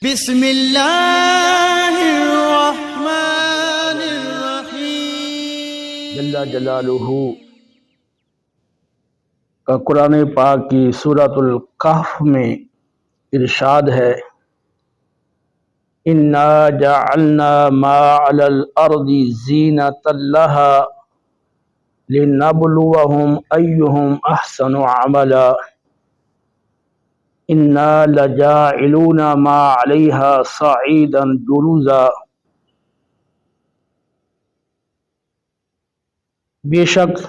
بسم اللہ الرحمن الرحیم۔ جل جلالہ کا قرآن پاک کی سورۃ الکہف میں ارشاد ہے، انا جعلنا ما علی الارض زینۃ لہا لنبلوہم ایہم احسن عملا انا لجاعلون ما علیہا صعیدا جرزا۔ بے شک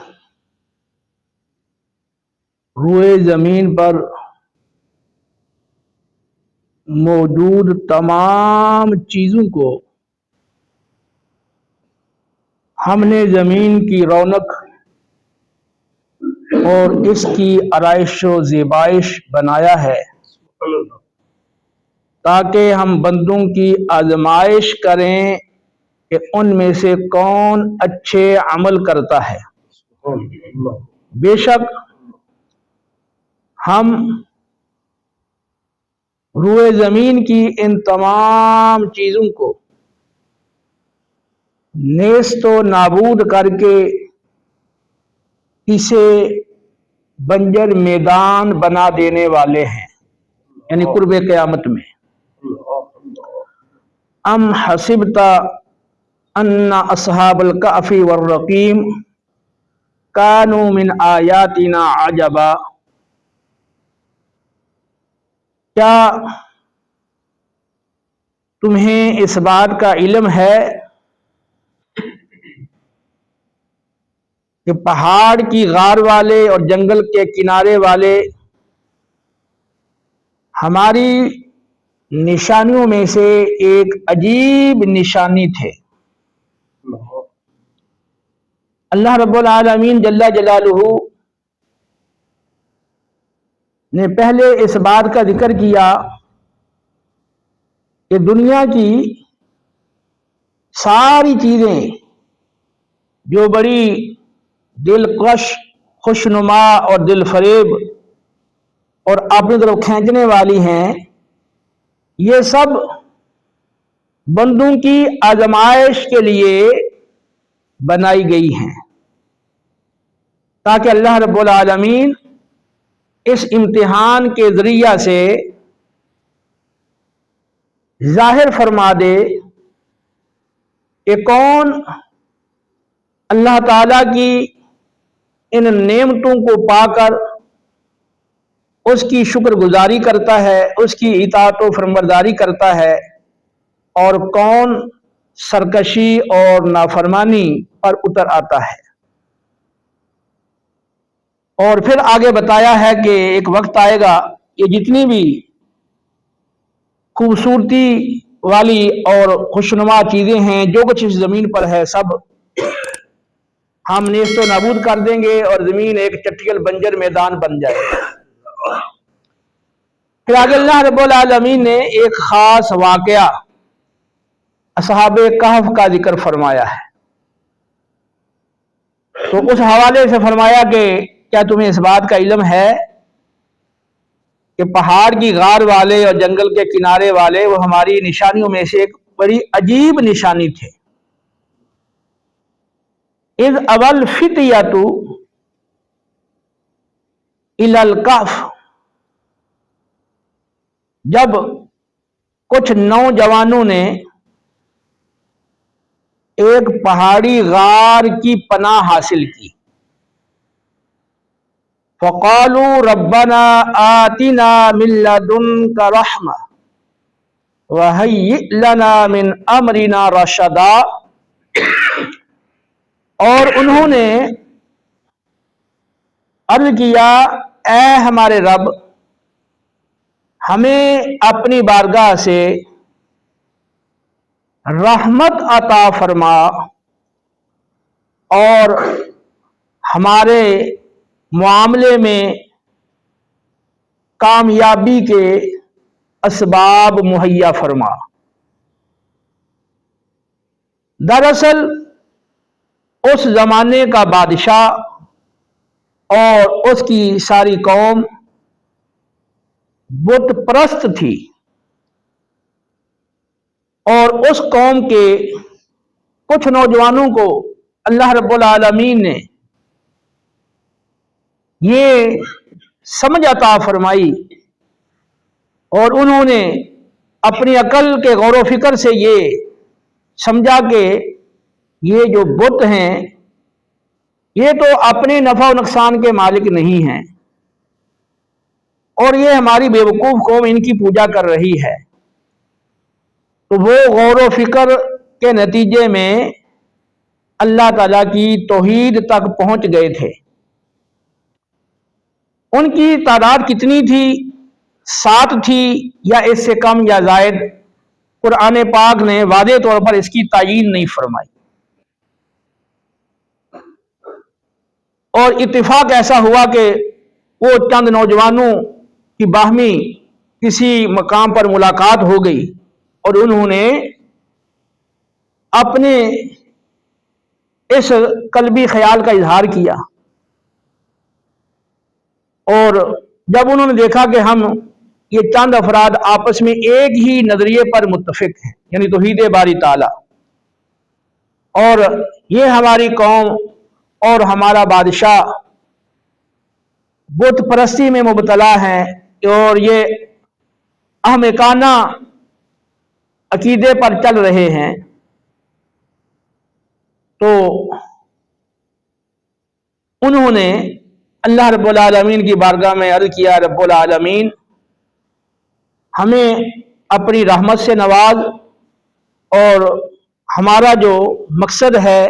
روئے زمین پر موجود تمام چیزوں کو ہم نے زمین کی رونق اور اس کی آرائش و زیبائش بنایا ہے تاکہ ہم بندوں کی آزمائش کریں کہ ان میں سے کون اچھے عمل کرتا ہے۔ بے شک ہم روئے زمین کی ان تمام چیزوں کو نیست و نابود کر کے اسے بنجر میدان بنا دینے والے ہیں، یعنی قرب قیامت میں۔ ام حسبت ان اصحاب الکہف والرقیم کانوا من آیاتنا عجبا، کیا تمہیں اس بات کا علم ہے کہ پہاڑ کی غار والے اور جنگل کے کنارے والے ہماری نشانیوں میں سے ایک عجیب نشانی تھے؟ اللہ رب العالمین جل جلالہ نے پہلے اس بات کا ذکر کیا کہ دنیا کی ساری چیزیں جو بڑی دلکش، خوشنما اور دل فریب اور اپنی طرف کھینچنے والی ہیں، یہ سب بندوں کی آزمائش کے لیے بنائی گئی ہیں تاکہ اللہ رب العالمین اس امتحان کے ذریعہ سے ظاہر فرما دے کہ کون اللہ تعالی کی ان نعمتوں کو پا کر اس کی شکر گزاری کرتا ہے، اس کی اطاعت و فرمانبرداری کرتا ہے، اور کون سرکشی اور نافرمانی پر اتر آتا ہے۔ اور پھر آگے بتایا ہے کہ ایک وقت آئے گا کہ جتنی بھی خوبصورتی والی اور خوشنما چیزیں ہیں، جو کچھ اس زمین پر ہے، سب ہم نیست و نابود کر دیں گے اور زمین ایک چٹیل بنجر میدان بن جائے گا۔ پھر آگے اللہ رب العالمین نے ایک خاص واقعہ اصحاب کہف کا ذکر فرمایا ہے، تو اس حوالے سے فرمایا کہ کیا تمہیں اس بات کا علم ہے کہ پہاڑ کی غار والے اور جنگل کے کنارے والے وہ ہماری نشانیوں میں سے ایک بڑی عجیب نشانی تھے۔ اذ اول فتیۃ الی الکہف، جب کچھ نوجوانوں نے ایک پہاڑی غار کی پناہ حاصل کی، فقالوا ربنا آتنا من لدنک رحمہ وہیئ لنا من امرنا رشدا، اور انہوں نے عرض کیا، اے ہمارے رب، ہمیں اپنی بارگاہ سے رحمت عطا فرما اور ہمارے معاملے میں کامیابی کے اسباب مہیا فرما۔ دراصل اس زمانے کا بادشاہ اور اس کی ساری قوم بت پرست تھی، اور اس قوم کے کچھ نوجوانوں کو اللہ رب العالمین نے یہ سمجھ عطا فرمائی اور انہوں نے اپنی عقل کے غور و فکر سے یہ سمجھا کہ یہ جو بت ہیں یہ تو اپنے نفع و نقصان کے مالک نہیں ہیں اور یہ ہماری بیوقوف قوم ان کی پوجا کر رہی ہے۔ تو وہ غور و فکر کے نتیجے میں اللہ تعالیٰ کی توحید تک پہنچ گئے تھے۔ ان کی تعداد کتنی تھی، 7 تھی یا اس سے کم یا زائد، قرآن پاک نے واضح طور پر اس کی تعیین نہیں فرمائی۔ اور اتفاق ایسا ہوا کہ وہ چند نوجوانوں کی باہمی کسی مقام پر ملاقات ہو گئی اور انہوں نے اپنے اس قلبی خیال کا اظہار کیا، اور جب انہوں نے دیکھا کہ ہم یہ چند افراد آپس میں ایک ہی نظریے پر متفق ہیں، یعنی توحید باری تعالی، اور یہ ہماری قوم اور ہمارا بادشاہ بت پرستی میں مبتلا ہیں اور یہ احمقانہ عقیدے پر چل رہے ہیں، تو انہوں نے اللہ رب العالمین کی بارگاہ میں عرض کیا، رب العالمین ہمیں اپنی رحمت سے نواز، اور ہمارا جو مقصد ہے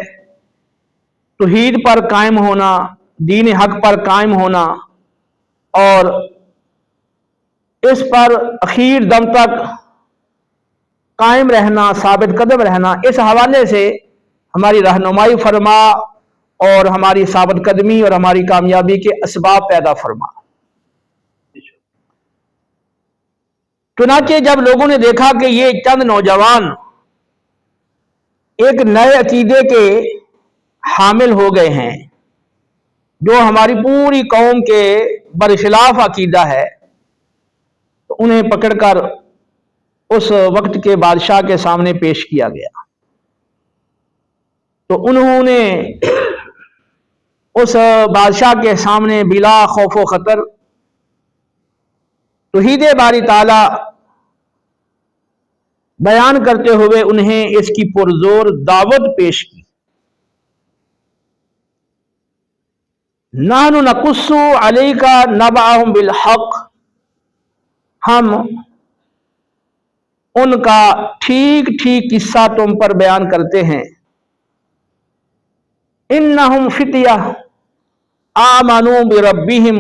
توحید پر قائم ہونا، دین حق پر قائم ہونا اور اس پر اخیر دم تک قائم رہنا، ثابت قدم رہنا، اس حوالے سے ہماری رہنمائی فرما اور ہماری ثابت قدمی اور ہماری کامیابی کے اسباب پیدا فرما۔ چنانچہ جب لوگوں نے دیکھا کہ یہ چند نوجوان ایک نئے عقیدے کے حامل ہو گئے ہیں جو ہماری پوری قوم کے برخلاف عقیدہ ہے، تو انہیں پکڑ کر اس وقت کے بادشاہ کے سامنے پیش کیا گیا۔ تو انہوں نے اس بادشاہ کے سامنے بلا خوف و خطر توحید باری تعالی بیان کرتے ہوئے انہیں اس کی پرزور دعوت پیش کی۔ نحن نقص علیک نبأہم بالحق، ہم ان کا ٹھیک ٹھیک قصہ تم پر بیان کرتے ہیں۔ انہم فتیہ آمنوا بربہم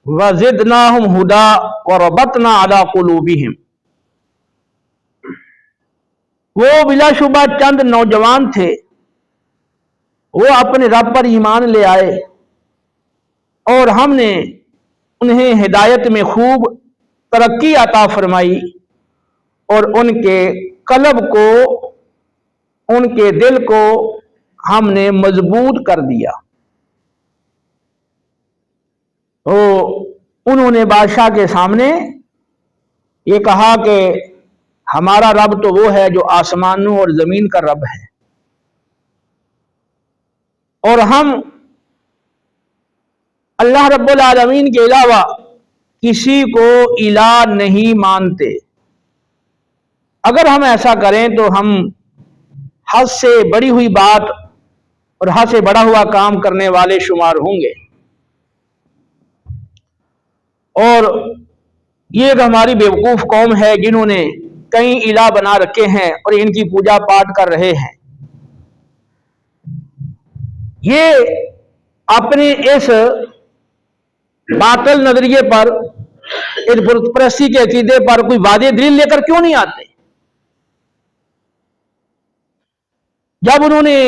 وزدناہم ہدا وربطنا علی قلوبہم، وہ بلا شبہ چند نوجوان تھے، وہ اپنے رب پر ایمان لے آئے اور ہم نے انہیں ہدایت میں خوب ترقی عطا فرمائی اور ان کے قلب کو، ان کے دل کو ہم نے مضبوط کر دیا۔ تو انہوں نے بادشاہ کے سامنے یہ کہا کہ ہمارا رب تو وہ ہے جو آسمانوں اور زمین کا رب ہے، اور ہم اللہ رب العالمین کے علاوہ کسی کو الہ نہیں مانتے۔ اگر ہم ایسا کریں تو ہم حد سے بڑی ہوئی بات اور حد سے بڑا ہوا کام کرنے والے شمار ہوں گے، اور یہ ایک ہماری بیوقوف قوم ہے جنہوں نے کئی الہ بنا رکھے ہیں اور ان کی پوجا پاٹ کر رہے ہیں۔ یہ اپنے اس باطل نظریے پر، اس بت پرستی کے عقیدے پر کوئی واضح دلیل لے کر کیوں نہیں آتے؟ جب انہوں نے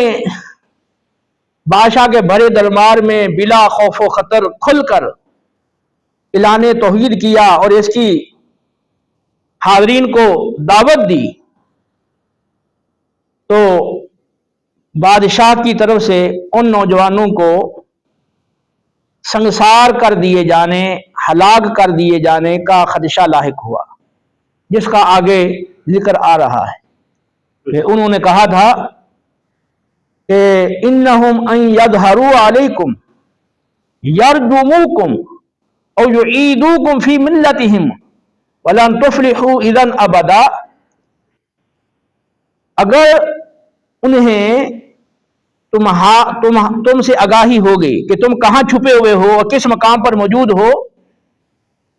بادشاہ کے بڑے دربار میں بلا خوف و خطر کھل کر اعلان توحید کیا اور اس کی حاضرین کو دعوت دی، تو بادشاہ کی طرف سے ان نوجوانوں کو سنسار کر دیے جانے، ہلاک کر دیے جانے کا خدشہ لاحق ہوا، جس کا آگے ذکر آ رہا ہے کہ انہوں نے کہا تھا کہ انہم ان یظہروا علیکم یرجموکم او یعیدوکم فی ملتہم ولن تفلحوا اذا ابدا، اگر انہیں تم سے آگاہی ہو گئی کہ تم کہاں چھپے ہوئے ہو اور کس مقام پر موجود ہو،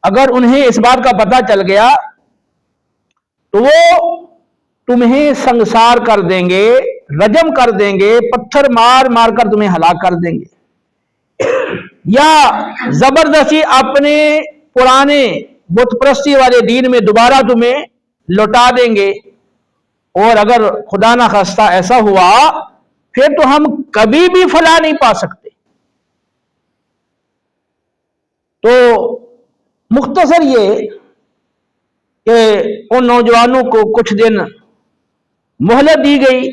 اگر انہیں اس بات کا پتہ چل گیا تو وہ تمہیں سنگسار کر دیں گے، رجم کر دیں گے، پتھر مار مار کر تمہیں ہلاک کر دیں گے، یا زبردستی اپنے پرانے بت پرستی والے دین میں دوبارہ تمہیں لوٹا دیں گے، اور اگر خدا نہ خواستہ ایسا ہوا پھر تو ہم کبھی بھی فلاح نہیں پا سکتے۔ تو مختصر یہ کہ ان نوجوانوں کو کچھ دن مہلت دی گئی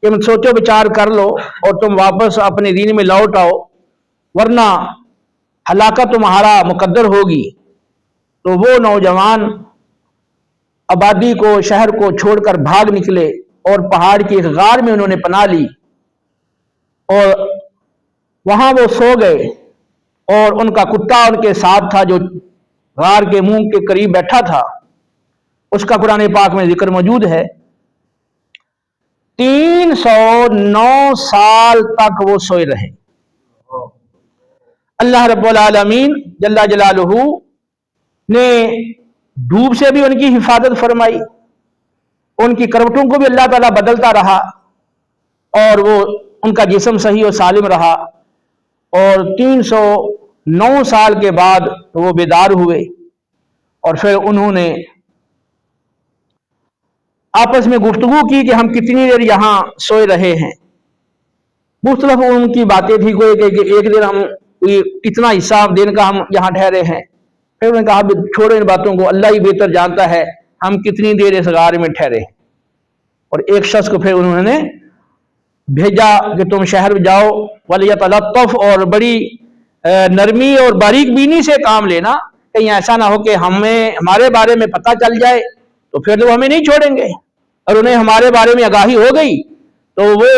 کہ سوچو بچار کر لو اور تم واپس اپنے دین میں لوٹ آؤ، ورنہ ہلاکت تمہارا مقدر ہوگی۔ تو وہ نوجوان آبادی کو، شہر کو چھوڑ کر بھاگ نکلے اور پہاڑ کی ایک غار میں انہوں نے پناہ لی اور وہاں وہ سو گئے، اور ان کا کتا ان کے ساتھ تھا جو غار کے منہ کے قریب بیٹھا تھا، اس کا قرآن پاک میں ذکر موجود ہے۔ 309 سال تک وہ سوئے رہے۔ اللہ رب العالمین جل جلالہ نے دھوپ سے بھی ان کی حفاظت فرمائی، ان کی کروٹوں کو بھی اللہ تعالیٰ بدلتا رہا، اور وہ ان کا جسم صحیح و سالم رہا، اور 309 سال کے بعد وہ بیدار ہوئے، اور پھر انہوں نے آپس میں گفتگو کی کہ ہم کتنی دیر یہاں سوئے رہے ہیں۔ مختلف ان کی باتیں تھی، کوئی کہ ایک دن ہم اتنا حصہ دن کا ہم یہاں ٹھہرے ہیں، پھر انہوں نے کہا چھوڑو ان باتوں کو، اللہ ہی بہتر جانتا ہے ہم کتنی دیر اس غار میں ٹھہرے ہیں۔ اور ایک شخص کو پھر انہوں نے بھیجا کہ تم شہر میں جاؤ، وَلْيَتَلَطَّفْ، اور بڑی نرمی اور باریک بینی سے کام لینا، کہیں ایسا نہ ہو کہ ہمارے بارے میں پتہ چل جائے تو پھر وہ ہمیں نہیں چھوڑیں گے، اور انہیں ہمارے بارے میں آگاہی ہو گئی تو وہ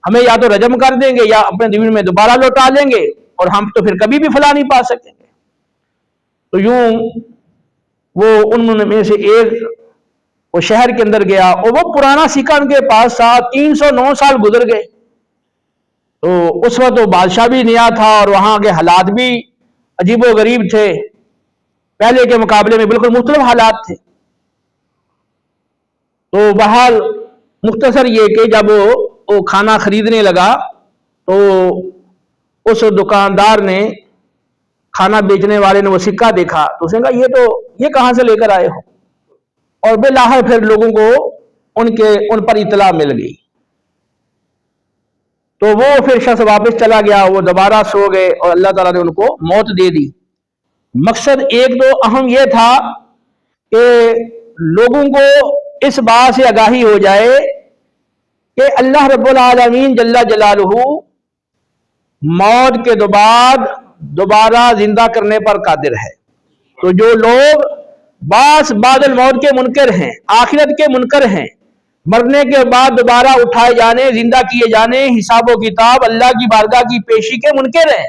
ہمیں یا تو رجم کر دیں گے یا اپنے دین میں دوبارہ لوٹا لیں گے، اور ہم تو پھر کبھی بھی فلاح نہیں پا سکیں گے۔ تو یوں وہ ان میں سے ایک وہ شہر کے اندر گیا، اور وہ پرانا سکہ ان کے پاس تھا، 309 سال گزر گئے۔ تو اس وقت وہ بادشاہ بھی نیا تھا، اور وہاں کے حالات بھی عجیب و غریب تھے، پہلے کے مقابلے میں بالکل مختلف حالات تھے۔ تو بہرحال مختصر یہ کہ جب وہ کھانا خریدنے لگا تو اس دکاندار نے، کھانا بیچنے والے نے وہ سکہ دیکھا تو اس نے کہا یہ کہاں سے لے کر آئے ہو، اور بالآخر پھر لوگوں کو ان پر اطلاع مل گئی۔ تو وہ پھر شخص واپس چلا گیا، وہ دوبارہ سو گئے، اور اللہ تعالیٰ نے ان کو موت دے دی۔ مقصد ایک تو اہم یہ تھا کہ لوگوں کو اس بات سے آگاہی ہو جائے کہ اللہ رب العالمین جل جلالہ موت کے بعد دوبارہ زندہ کرنے پر قادر ہے۔ تو جو لوگ بعد الموت کے منکر ہیں، آخرت کے منکر ہیں، مرنے کے بعد دوبارہ اٹھائے جانے، زندہ کیے جانے، حساب و کتاب، اللہ کی بارگاہ کی پیشی کے منکر ہیں،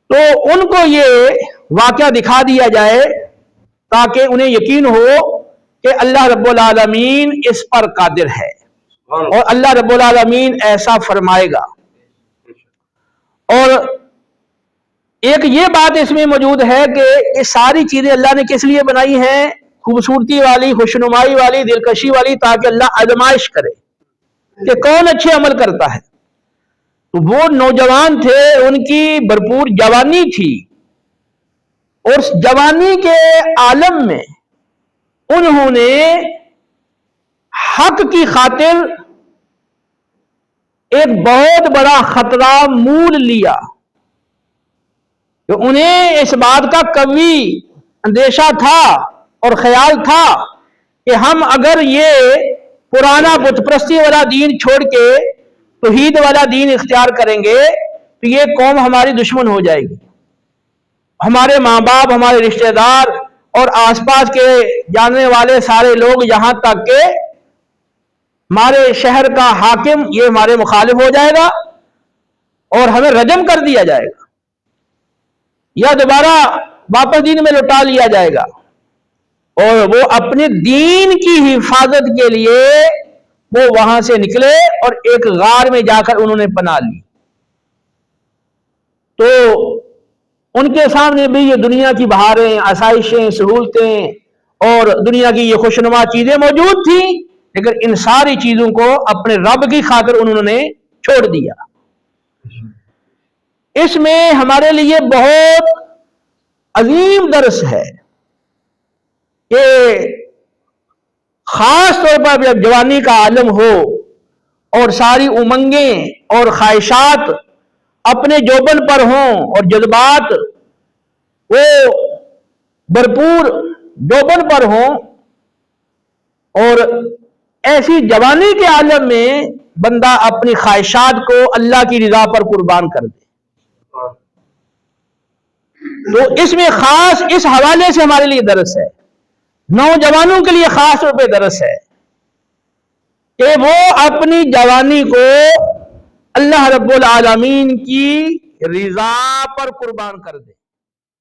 تو ان کو یہ واقعہ دکھا دیا جائے تاکہ انہیں یقین ہو کہ اللہ رب العالمین اس پر قادر ہے، اور اللہ رب العالمین ایسا فرمائے گا۔ اور ایک یہ بات اس میں موجود ہے کہ یہ ساری چیزیں اللہ نے کس لیے بنائی ہیں؟ خوبصورتی والی، خوشنمائی والی، دلکشی والی، تاکہ اللہ آزمائش کرے کہ کون اچھے عمل کرتا ہے۔ تو وہ نوجوان تھے، ان کی بھرپور جوانی تھی، اور اس جوانی کے عالم میں انہوں نے حق کی خاطر ایک بہت بڑا خطرہ مول لیا، کہ انہیں اس بات کا قوی اندیشہ تھا اور خیال تھا کہ ہم اگر یہ پرانا بت پرستی والا دین چھوڑ کے توحید والا دین اختیار کریں گے تو یہ قوم ہماری دشمن ہو جائے گی، ہمارے ماں باپ، ہمارے رشتہ دار، اور آس پاس کے جاننے والے سارے لوگ، یہاں تک کہ ہمارے شہر کا حاکم یہ ہمارے مخالف ہو جائے گا اور ہمیں رجم کر دیا جائے گا یا دوبارہ واپس دین میں لوٹا لیا جائے گا، اور وہ اپنے دین کی حفاظت کے لیے وہ وہاں سے نکلے اور ایک غار میں جا کر انہوں نے پناہ لی. تو ان کے سامنے بھی یہ دنیا کی بہاریں، آسائشیں، سہولتیں اور دنیا کی یہ خوشنما چیزیں موجود تھیں، لیکن ان ساری چیزوں کو اپنے رب کی خاطر انہوں نے چھوڑ دیا. اس میں ہمارے لیے بہت عظیم درس ہے کہ خاص طور پر جب جوانی کا عالم ہو اور ساری امنگیں اور خواہشات اپنے جوبن پر ہوں اور جذبات وہ بھرپور جوبن پر ہوں، اور ایسی جوانی کے عالم میں بندہ اپنی خواہشات کو اللہ کی رضا پر قربان کر دے. تو اس میں خاص اس حوالے سے ہمارے لیے درس ہے، نوجوانوں کے لیے خاص طور پہ درس ہے کہ وہ اپنی جوانی کو اللہ رب العالمین کی رضا پر قربان کر دے.